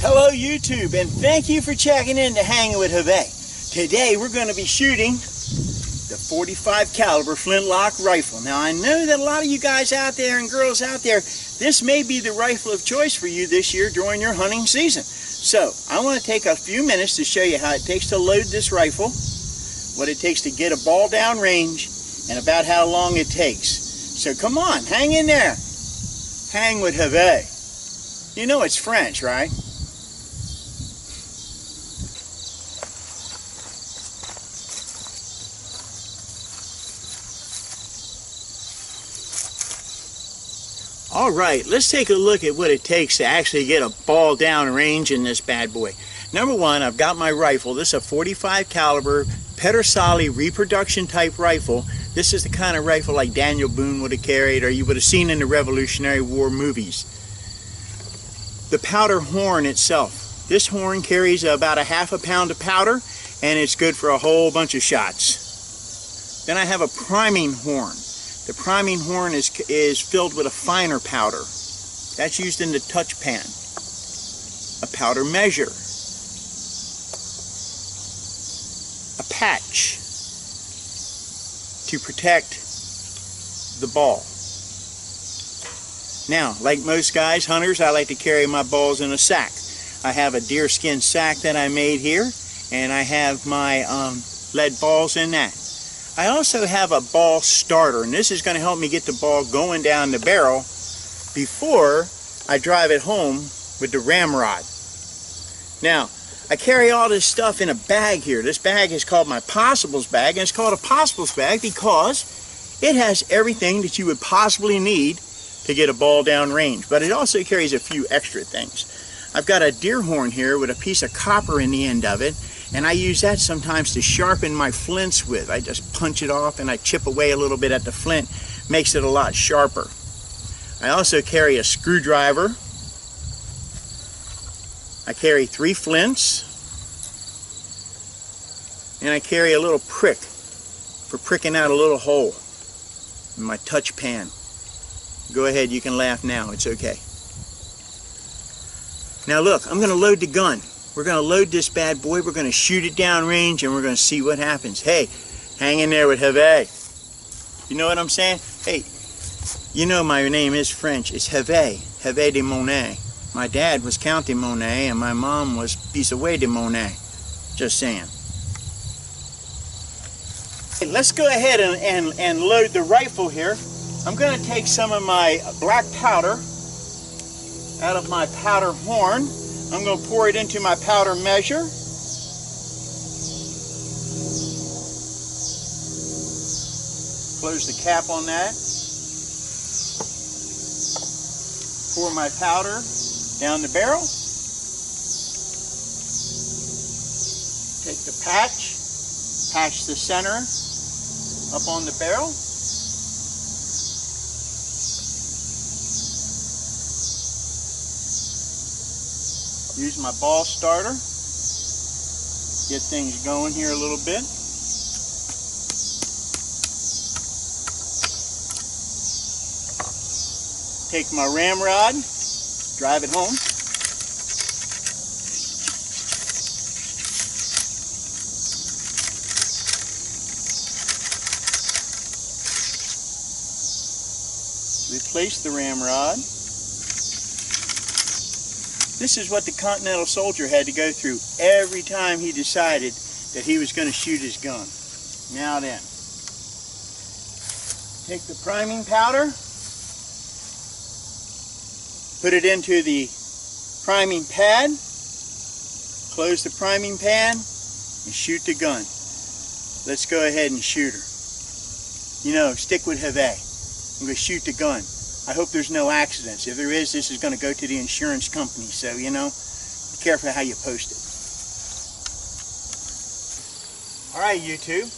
Hello YouTube, and thank you for checking in to Hanging with Jose. Today we're going to be shooting the .45 caliber flintlock rifle. Now I know that a lot of you guys out there and girls out there, this may be the rifle of choice for you this year during your hunting season. So I want to take a few minutes to show you how it takes to load this rifle, what it takes to get a ball down range, and about how long it takes. So come on, hang in there. Hang with Jose. You know it's French, right? All right, let's take a look at what it takes to actually get a ball down range in this bad boy. Number one, I've got my rifle. This is a .45 caliber Pedersoli reproduction type rifle. This is the kind of rifle like Daniel Boone would have carried, or you would have seen in the Revolutionary War movies. The powder horn itself. This horn carries about a half a pound of powder, and it's good for a whole bunch of shots. Then I have a priming horn. The priming horn is filled with a finer powder. That's used in the touch pan. A powder measure. A patch to protect the ball. Now, like most guys, hunters, I like to carry my balls in a sack. I have a deerskin sack that I made here, and I have my lead balls in that. I also have a ball starter, and this is going to help me get the ball going down the barrel before I drive it home with the ramrod. Now, I carry all this stuff in a bag here. This bag is called my Possibles bag, and it's called a Possibles bag because it has everything that you would possibly need to get a ball down range, but it also carries a few extra things. I've got a deer horn here with a piece of copper in the end of it, and I use that sometimes to sharpen my flints with. I just punch it off and I chip away a little bit at the flint. Makes it a lot sharper. I also carry a screwdriver. I carry 3 flints. And I carry a little prick for pricking out a little hole in my touch pan. Go ahead, you can laugh now, it's okay. Now look, I'm going to load the gun. We're going to load this bad boy, we're going to shoot it down range, and we're going to see what happens. Hey, hang in there with Jose. You know what I'm saying? Hey, you know my name is French. It's Jose de Monet. My dad was Count de Monet, and my mom was Pisaway de Monet. Just saying. Hey, let's go ahead and load the rifle here. I'm going to take some of my black powder out of my powder horn. I'm going to pour it into my powder measure. Close the cap on that. Pour my powder down the barrel. Take the patch the center up on the barrel. Use my ball starter, get things going here a little bit. Take my ramrod, drive it home. Replace the ramrod. This is what the Continental soldier had to go through every time he decided that he was going to shoot his gun. Now then, take the priming powder, put it into the priming pad, close the priming pan, and shoot the gun. Let's go ahead and shoot her. You know, stick with Jose. I'm going to shoot the gun. I hope there's no accidents. If there is, this is going to go to the insurance company, so you know, be careful how you post it. Alright YouTube,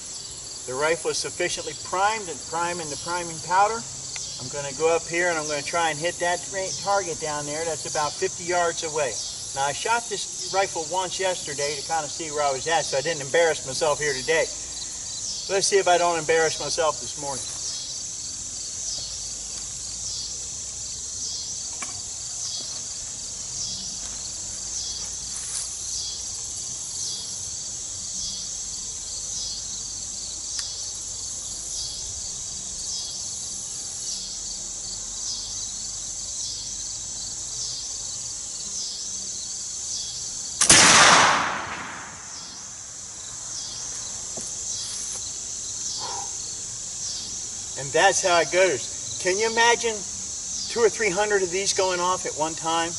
the rifle is sufficiently primed and priming the priming powder. I'm going to go up here and I'm going to try and hit that target down there. That's about 50 yards away. Now I shot this rifle once yesterday to kind of see where I was at, so I didn't embarrass myself here today. Let's see if I don't embarrass myself this morning. And that's how it goes. Can you imagine 200 or 300 of these going off at one time?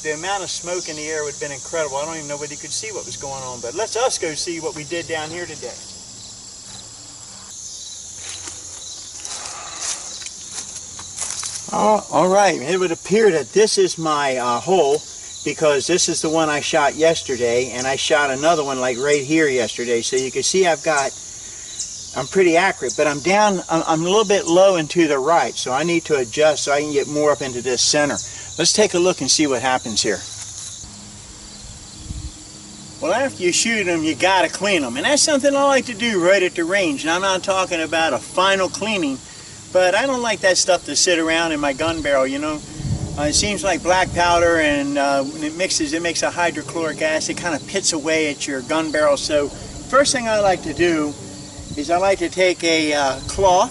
The amount of smoke in the air would have been incredible. I don't even know whether you could see what was going on, but let's us go see what we did down here today. All right, it would appear that this is my hole, because this is the one I shot yesterday, and I shot another one like right here yesterday. So you can see I'm pretty accurate, but I'm a little bit low and to the right, so I need to adjust so I can get more up into this center. Let's take a look and see what happens here. Well, after you shoot them, you gotta clean them, and that's something I like to do right at the range. And I'm not talking about a final cleaning, but I don't like that stuff to sit around in my gun barrel, you know. It seems like black powder, and when it makes a hydrochloric acid, kind of pits away at your gun barrel. So first thing I like to do is I like to take a cloth.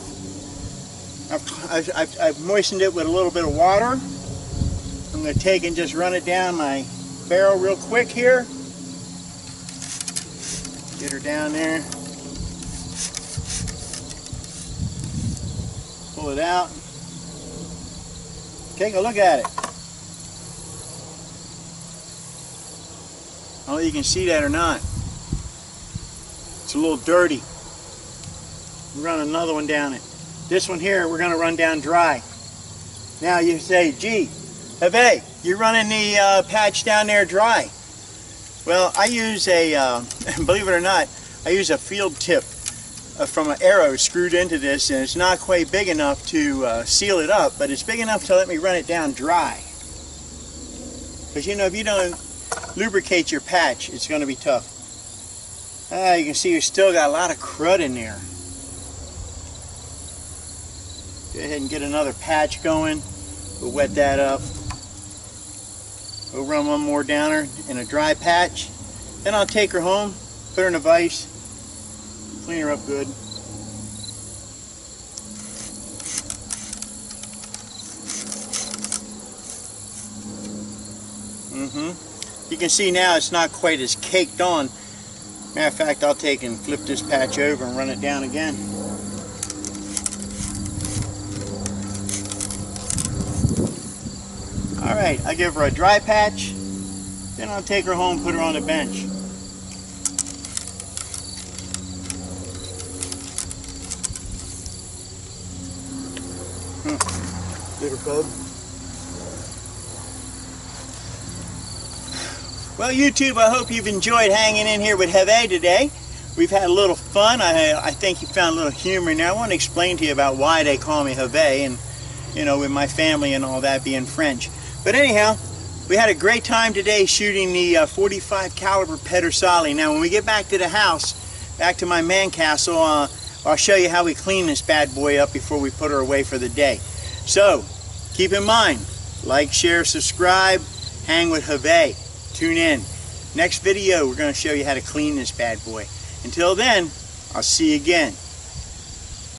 I've moistened it with a little bit of water. I'm going to take and just run it down my barrel real quick here. Get her down there. Pull it out. Take a look at it. I don't know if you can see that or not. It's a little dirty. Run another one down it. This one here we're going to run down dry. Now you say, gee, hey, you're running the patch down there dry. Well, I use a, believe it or not, I use a field tip from an arrow screwed into this, and it's not quite big enough to seal it up, but it's big enough to let me run it down dry. Because you know, if you don't lubricate your patch, it's going to be tough. You can see you still got a lot of crud in there. Go ahead and get another patch going. We'll wet that up. We'll run one more down her in a dry patch. Then I'll take her home, put her in a vise, clean her up good. You can see now it's not quite as caked on. Matter of fact, I'll take and flip this patch over and run it down again. Alright, I give her a dry patch, then I'll take her home and put her on the bench. Little bub. Well, YouTube, I hope you've enjoyed hanging in here with Hervé today. We've had a little fun. I think you found a little humor in there. I want to explain to you about why they call me Hervé, and you know, with my family and all that being French. But anyhow, we had a great time today shooting the 45 caliber Pedersoli. Now when we get back to the house, back to my man castle, I'll show you how we clean this bad boy up before we put her away for the day. So keep in mind, like, share, subscribe, hang with Hervé. Tune in. Next video, we're going to show you how to clean this bad boy. Until then, I'll see you again.